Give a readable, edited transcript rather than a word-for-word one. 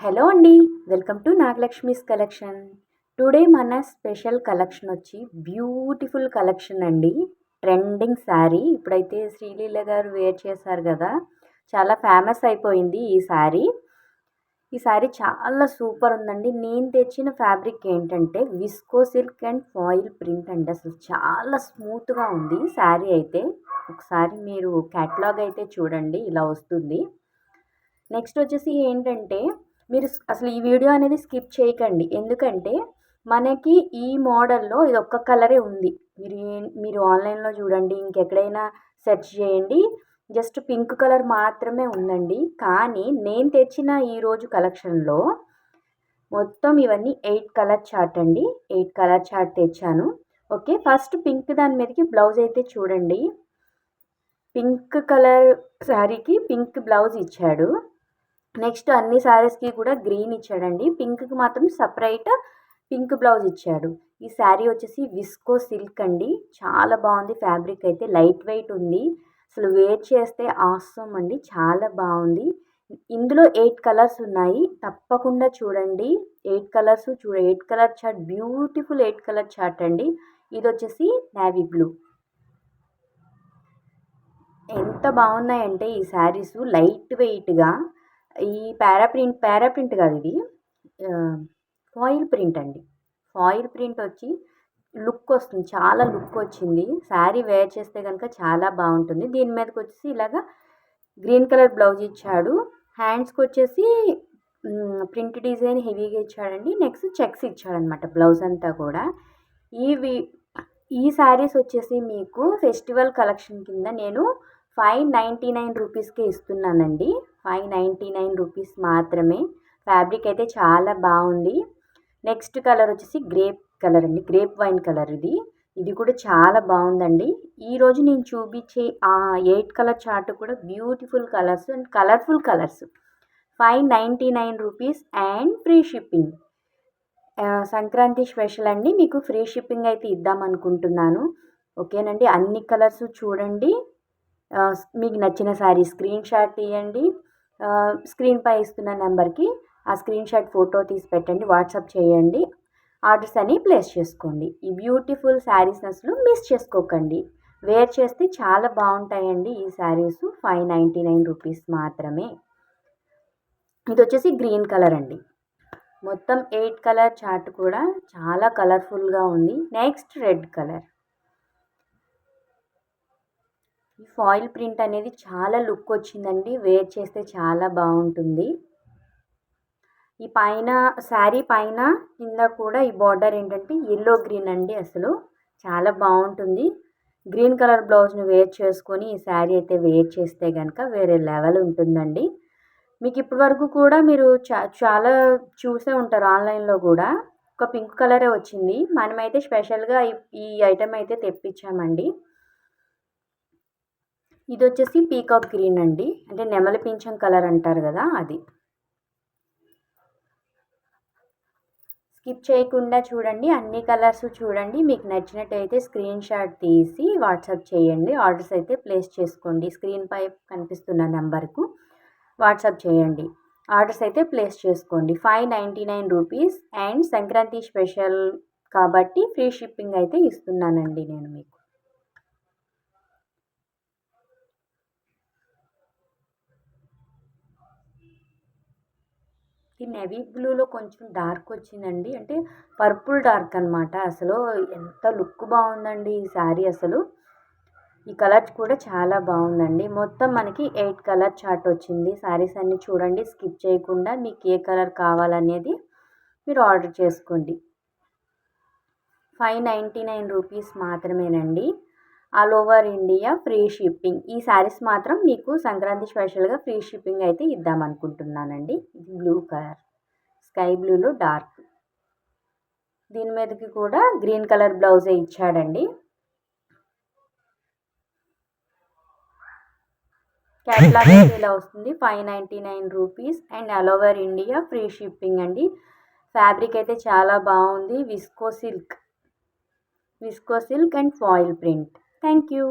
Hello అండి, welcome to నాగలక్ష్మీస్ collection. Today మన special collection వచ్చి బ్యూటిఫుల్ కలెక్షన్ అండి. ట్రెండింగ్ శారీ ఇప్పుడైతే శ్రీలీల గారు వేర్ చేశారు కదా, చాలా ఫేమస్ అయిపోయింది ఈ శారీ. ఈ శారీ చాలా సూపర్ ఉందండి. నేను తెచ్చిన ఫ్యాబ్రిక్ ఏంటంటే visco silk and foil print అండి. అసలు చాలా స్మూత్గా ఉంది శారీ అయితే. ఒకసారి మీరు క్యాటలాగ్ అయితే చూడండి, ఇలా వస్తుంది. నెక్స్ట్ వచ్చేసి ఏంటంటే మీరు అసలు ఈ వీడియో అనేది స్కిప్ చేయకండి, ఎందుకంటే మనకి ఈ మోడల్లో ఇది ఒక్క కలరే ఉంది. మీరు ఆన్లైన్లో చూడండి, ఇంకెక్కడైనా సెర్చ్ చేయండి, జస్ట్ పింక్ కలర్ మాత్రమే ఉందండి. కానీ నేను తెచ్చిన ఈరోజు కలెక్షన్లో మొత్తం ఇవన్నీ 8 కలర్ చార్ట్ అండి. 8 కలర్ చార్ట్ తెచ్చాను. ఓకే, ఫస్ట్ పింక్ దాని మీదకి బ్లౌజ్ అయితే చూడండి. పింక్ కలర్ శారీకి పింక్ బ్లౌజ్ ఇచ్చాడు. నెక్స్ట్ అన్ని శారీస్కి కూడా గ్రీన్ ఇచ్చాడండి. పింక్కి మాత్రం సపరేట్ పింక్ బ్లౌజ్ ఇచ్చాడు. ఈ శారీ వచ్చేసి విస్కో సిల్క్ అండి. చాలా బాగుంది ఫ్యాబ్రిక్ అయితే, లైట్ వెయిట్ ఉంది. అసలు వేర్ చేస్తే ఆసమ్ అండి, చాలా బాగుంది. ఇందులో 8 కలర్స్ ఉన్నాయి, తప్పకుండా చూడండి. 8 colours 8 colour chart, beautiful 8 colour chart అండి. ఇది వచ్చేసి నేవీ బ్లూ. ఎంత బాగున్నాయంటే ఈ శారీస్, లైట్ వెయిట్గా. ఈ పారా ప్రింట్ కాదు, ఇది ఫాయిల్ ప్రింట్ అండి. ఫాయిల్ ప్రింట్ వచ్చి లుక్ వస్తుంది, చాలా లుక్ వచ్చింది. శారీ వేర్ చేస్తే కనుక చాలా బాగుంటుంది. దీని మీదకి వచ్చేసి ఇలాగా గ్రీన్ కలర్ బ్లౌజ్ ఇచ్చాడు. హ్యాండ్స్కి వచ్చేసి ప్రింట్ డిజైన్ హెవీగా ఇచ్చాడండి. నెక్స్ట్ చెక్స్ ఇచ్చాడనమాట బ్లౌజ్ అంతా కూడా. ఈ శారీస్ వచ్చేసి మీకు ఫెస్టివల్ కలెక్షన్ కింద నేను 599 రూపీస్కే ఇస్తున్నానండి. 599 రూపీస్ మాత్రమే. ఫ్యాబ్రిక్ అయితే చాలా బాగుంది. నెక్స్ట్ కలర్ వచ్చేసి గ్రేప్ కలర్ అండి, గ్రేప్ వైన్ కలర్. ఇది కూడా చాలా బాగుందండి. ఈరోజు నేను చూపించే 8 కలర్ చార్ట్ కూడా beautiful colours and colourful colours. 599 rupees and free shipping. Sankranti special అండి, మీకు ఫ్రీ షిప్పింగ్ అయితే ఇద్దామనుకుంటున్నాను. ఓకేనండి, అన్ని కలర్స్ చూడండి. మీకు నచ్చిన శారీ స్క్రీన్ షాట్ తీయండి. స్క్రీన్పై ఇస్తున్న నెంబర్కి ఆ స్క్రీన్ షాట్ ఫోటో తీసి పెట్టండి, వాట్సాప్ చేయండి. ఆర్డర్స్ అని ప్లేస్ చేసుకోండి. ఈ బ్యూటిఫుల్ శారీస్ అసలు మిస్ చేసుకోకండి. వేర్ చేస్తే చాలా బాగుంటాయండి ఈ శారీస్. 599 రూపీస్ మాత్రమే. ఇది వచ్చేసి గ్రీన్ కలర్ అండి. మొత్తం 8 కలర్ చార్ట్ కూడా చాలా కలర్ఫుల్గా ఉంది. Next red colour. ఈ ఫాయిల్ ప్రింట్ అనేది చాలా లుక్ వచ్చిందండి, వేర్ చేస్తే చాలా బాగుంటుంది. ఈ పైన శారీ పైన కింద కూడా ఈ బార్డర్ ఏంటంటే ఎల్లో గ్రీన్ అండి, అసలు చాలా బాగుంటుంది. గ్రీన్ కలర్ బ్లౌజ్ని వేర్ చేసుకొని ఈ శారీ అయితే వేర్ చేస్తే కనుక వేరే లెవెల్ ఉంటుందండి. మీకు ఇప్పటి వరకు కూడా మీరు చాలా చూసే ఉంటారు ఆన్లైన్లో కూడా. ఒక పింక్ కలరే వచ్చింది, మనమైతే స్పెషల్గా ఈ ఐటెం అయితే తెప్పించామండి. ఇది వచ్చేసి పీకాక్ గ్రీన్ అండి, అంటే నెమలి పింఛం కలర్ అంటారు కదా, అది. స్కిప్ చేయకుండా చూడండి, అన్ని కలర్స్ చూడండి. మీకు నచ్చినట్టయితే స్క్రీన్ షాట్ తీసి వాట్సాప్ చేయండి. ఆర్డర్స్ అయితే ప్లేస్ చేసుకోండి. స్క్రీన్పై కనిపిస్తున్న నెంబర్కు వాట్సాప్ చేయండి. ఆర్డర్స్ అయితే ప్లేస్ చేసుకోండి. 599 రూపీస్ అండ్ సంక్రాంతి స్పెషల్ కాబట్టి ఫ్రీ షిప్పింగ్ అయితే ఇస్తున్నానండి నేను మీకు. ఈ నేవీ బ్లూలో కొంచెం డార్క్ వచ్చిందండి, అంటే పర్పుల్ డార్క్ అనమాట. అసలు ఎంత లుక్ బాగుందండి ఈ శారీ అసలు. ఈ కలర్ కూడా చాలా బాగుందండి. మొత్తం మనకి 8 కలర్ చార్ట్ వచ్చింది. శారీస్ అన్నీ చూడండి, స్కిప్ చేయకుండా. మీకు ఏ కలర్ కావాలనేది మీరు ఆర్డర్ చేసుకోండి. 599 రూపీస్ మాత్రమేనండి. All over India free shipping. ఈ శారీస్ మాత్రం మీకు సంక్రాంతి స్పెషల్గా ఫ్రీ షిప్పింగ్ అయితే ఇద్దామనుకుంటున్నానండి. ఇది బ్లూ కలర్, స్కై బ్లూలో డార్క్. దీని మీదకి కూడా గ్రీన్ కలర్ బ్లౌజే ఇచ్చాడండి. క్యాట్లాగ్ అయితే ఇలా వస్తుంది. 599 rupees and all over India free shipping అండి. ఫ్యాబ్రిక్ అయితే చాలా బాగుంది. Visco silk and foil print. Thank you.